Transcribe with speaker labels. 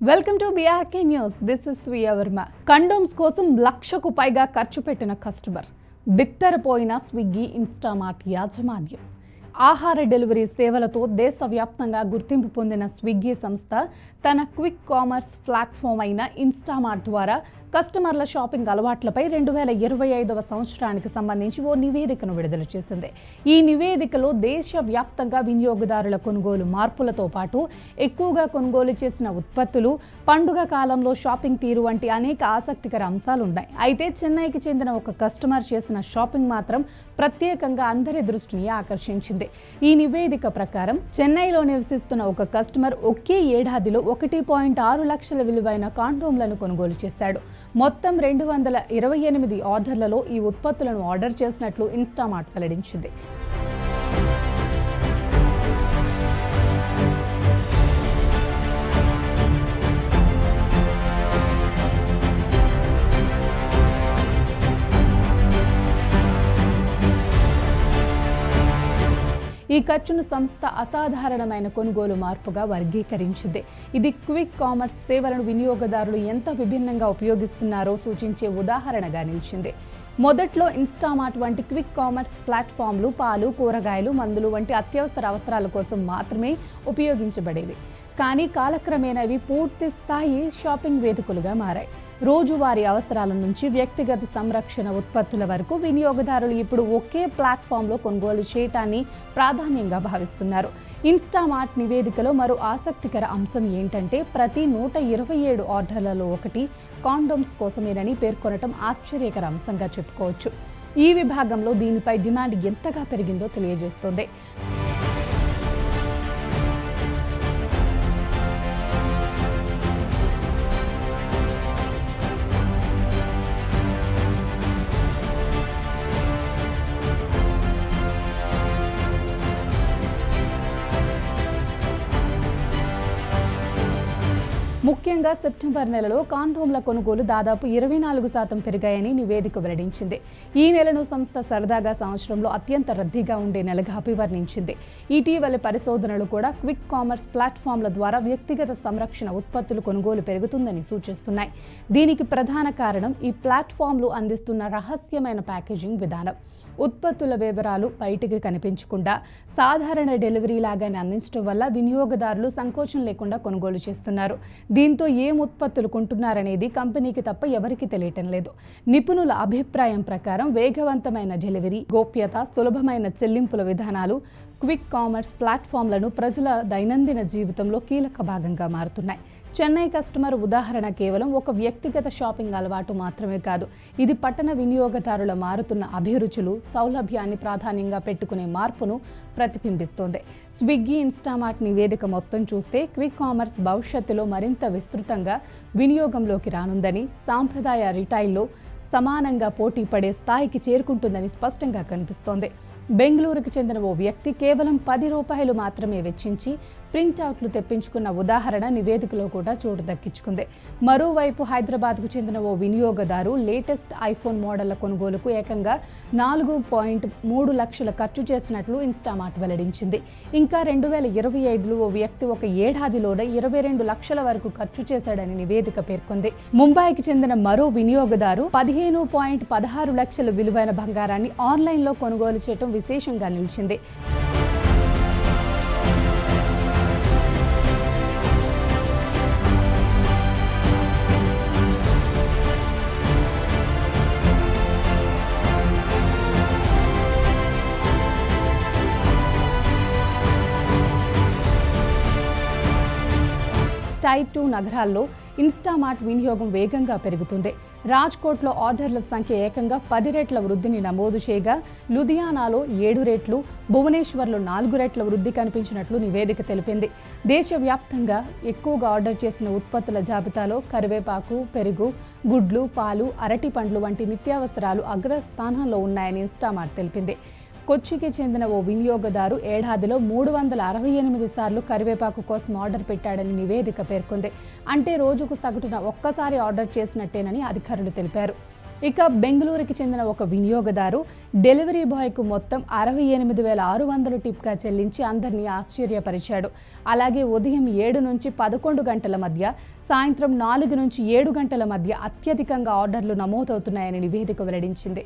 Speaker 1: Welcome to BRK news. This is స్వీయ Varma. Condoms కోసం 1,00,000కు పైగా ఖర్చు పెట్టిన కస్టమర్. బిత్తరపోయిన స్విగ్గీ ఇన్స్టామార్ట్ యాజమాన్యం. ఆహార డెలివరీ సేవలతో దేశవ్యాప్తంగా గుర్తింపు పొందిన స్విగ్గీ సంస్థ తన క్విక్ కామర్స్ ప్లాట్ఫామ్ అయిన ఇన్స్టామార్ట్ ద్వారా కస్టమర్ల షాపింగ్ అలవాట్లపై 2025వ సంవత్సరానికి సంబంధించి ఓ నివేదికను విడుదల చేసింది. ఈ నివేదికలో దేశవ్యాప్తంగా వినియోగదారుల కొనుగోలు మార్పులతో పాటు ఎక్కువగా కొనుగోలు చేసిన ఉత్పత్తులు, పండుగ కాలంలో షాపింగ్ తీరు వంటి అనేక ఆసక్తికర అంశాలు ఉన్నాయి. అయితే చెన్నైకి చెందిన ఒక కస్టమర్ చేసిన షాపింగ్ మాత్రం ప్రత్యేకంగా అందరి దృష్టిని ఆకర్షించింది. ఈ నివేదిక ప్రకారం చెన్నైలో నివసిస్తున్న ఒక కస్టమర్ ఒకే ఏడాదిలో 1.6 లక్షల విలువైన కాండోమ్లను కొనుగోలు చేశాడు. మొత్తం 228 ఆర్డర్లలో ఈ ఉత్పత్తులను ఆర్డర్ చేసినట్లు ఇన్స్టామార్ట్ వెల్లడించింది. ఈ ఖర్చును సంస్థ అసాధారణమైన కొనుగోలు మార్పుగా వర్గీకరించింది. ఇది క్విక్ కామర్స్ సేవలను వినియోగదారులు ఎంత విభిన్నంగా ఉపయోగిస్తున్నారో సూచించే ఉదాహరణగా నిలిచింది. మొదట్లో ఇన్స్టామార్ట్ వంటి క్విక్ కామర్స్ ప్లాట్ఫామ్లు పాలు, కూరగాయలు, మందులు వంటి అత్యవసర అవసరాల కోసం మాత్రమే ఉపయోగించబడేవి. కానీ కాలక్రమేణా ఇవి పూర్తి స్థాయి షాపింగ్ వేదికలుగా మారాయి. రోజువారీ అవసరాల నుంచి వ్యక్తిగత సంరక్షణ ఉత్పత్తుల వరకు వినియోగదారులు ఇప్పుడు ఒకే ప్లాట్ఫామ్లో కొనుగోలు చేయటాన్ని ప్రాధాన్యంగా భావిస్తున్నారు. ఇన్స్టామార్ట్ నివేదికలో మరో ఆసక్తికర అంశం ఏంటంటే ప్రతి 127 ఆర్డర్లలో ఒకటి కాండోమ్స్ కోసమేనని పేర్కొనటం ఆశ్చర్యకర అంశంగా చెప్పుకోవచ్చు. ఈ విభాగంలో దీనిపై డిమాండ్ ఎంతగా పెరిగిందో తెలియజేస్తోంది. ముఖ్యంగా సెప్టెంబర్ నెలలో కాండోమ్ల కొనుగోలు దాదాపు 24% పెరిగాయని నివేదిక వెల్లడించింది. ఈ నెలను సంస్థ సరదాగా సంవత్సరంలో అత్యంత రద్దీగా ఉండే నెలగా అభివర్ణించింది. ఇటీవలి పరిశోధనలు కూడా క్విక్ కామర్స్ ప్లాట్ఫామ్ల ద్వారా వ్యక్తిగత సంరక్షణ ఉత్పత్తులు కొనుగోలు పెరుగుతుందని సూచిస్తున్నాయి. దీనికి ప్రధాన కారణం ఈ ప్లాట్ఫామ్లు అందిస్తున్న రహస్యమైన ప్యాకేజింగ్ విధానం. ఉత్పత్తుల వివరాలు బయటికి కనిపించకుండా సాధారణ డెలివరీ లాగానే అందించడం వల్ల వినియోగదారులు సంకోచం లేకుండా కొనుగోలు చేస్తున్నారు. దీంతో ఏం ఉత్పత్తులు కొంటున్నారనేది కంపెనీకి తప్ప ఎవరికీ తెలియటం లేదు. నిపుణుల అభిప్రాయం ప్రకారం వేగవంతమైన డెలివరీ, గోప్యత, సులభమైన చెల్లింపుల విధానాలు క్విక్ కామర్స్ ప్లాట్ఫామ్లను ప్రజల దైనందిన జీవితంలో కీలక భాగంగా మారుతున్నాయి. చెన్నై కస్టమర్ ఉదాహరణ కేవలం ఒక వ్యక్తిగత షాపింగ్ అలవాటు మాత్రమే కాదు, ఇది పట్టణ వినియోగదారుల మారుతున్న అభిరుచులు, సౌలభ్యాన్ని ప్రాధాన్యంగా పెట్టుకునే మార్పును ప్రతిబింబిస్తోంది. స్విగ్గీ ఇన్స్టామార్ట్ నివేదిక మొత్తం చూస్తే క్విక్ కామర్స్ భవిష్యత్తులో మరింత విస్తృతంగా వినియోగంలోకి రానుందని, సాంప్రదాయ రిటైల్లో సమానంగా పోటీ పడే స్థాయికి చేరుకుంటుందని స్పష్టంగా కనిపిస్తోంది. బెంగళూరుకు చెందిన ఓ వ్యక్తి కేవలం ₹10 మాత్రమే వెచ్చించి ప్రింట్అవుట్లు తెప్పించుకున్న ఉదాహరణ నివేదికలో కూడా చోటు దక్కించుకుంది. మరోవైపు హైదరాబాద్కు చెందిన ఓ వినియోగదారు లేటెస్ట్ ఐఫోన్ మోడళ్ల కొనుగోలుకు ఏకంగా 4.3 లక్షల ఖర్చు చేసినట్లు ఇన్స్టామార్ట్ వెల్లడించింది. ఇంకా 2025లో ఓ వ్యక్తి ఒక ఏడాదిలోనే 22 లక్షల వరకు ఖర్చు చేశాడని నివేదిక పేర్కొంది. ముంబైకి చెందిన మరో వినియోగదారు 15.16 లక్షల విలువైన బంగారాన్ని ఆన్లైన్లో కొనుగోలు చేయడం విశేషంగా నిలిచింది. టైర్ 2 నగరాల్లో ఇన్స్టామార్ట్ వినియోగం వేగంగా పెరుగుతుంది. రాజ్కోట్లో ఆర్డర్ల సంఖ్య ఏకంగా 10 రెట్ల వృద్ధిని నమోదు చేయగా లుధియానాలో 7 రెట్లు, భువనేశ్వర్లో 4 రెట్ల వృద్ధి కనిపించినట్లు నివేదిక తెలిపింది. దేశవ్యాప్తంగా ఎక్కువగా ఆర్డర్ చేసిన ఉత్పత్తుల జాబితాలో కరివేపాకు, పెరుగు, గుడ్లు, పాలు, అరటి పండ్లు వంటి నిత్యావసరాలు అగ్రస్థానంలో ఉన్నాయని ఇన్స్టామార్ట్ తెలిపింది. కొచ్చికి చెందిన ఓ వినియోగదారు ఏడాదిలో 368 సార్లు కరివేపాకు కోసం ఆర్డర్ పెట్టాడని నివేదిక పేర్కొంది. అంటే రోజుకు సగటున ఒక్కసారి ఆర్డర్ చేసినట్టేనని అధికారులు తెలిపారు. ఇక బెంగళూరుకి చెందిన ఒక వినియోగదారు డెలివరీ బాయ్కు మొత్తం 68,600 టిప్గా చెల్లించి అందరినీ ఆశ్చర్యపరిచాడు. అలాగే ఉదయం 7 నుంచి 11 గంటల మధ్య, సాయంత్రం 4 నుంచి 7 గంటల మధ్య అత్యధికంగా ఆర్డర్లు నమోదవుతున్నాయని నివేదిక వెల్లడించింది.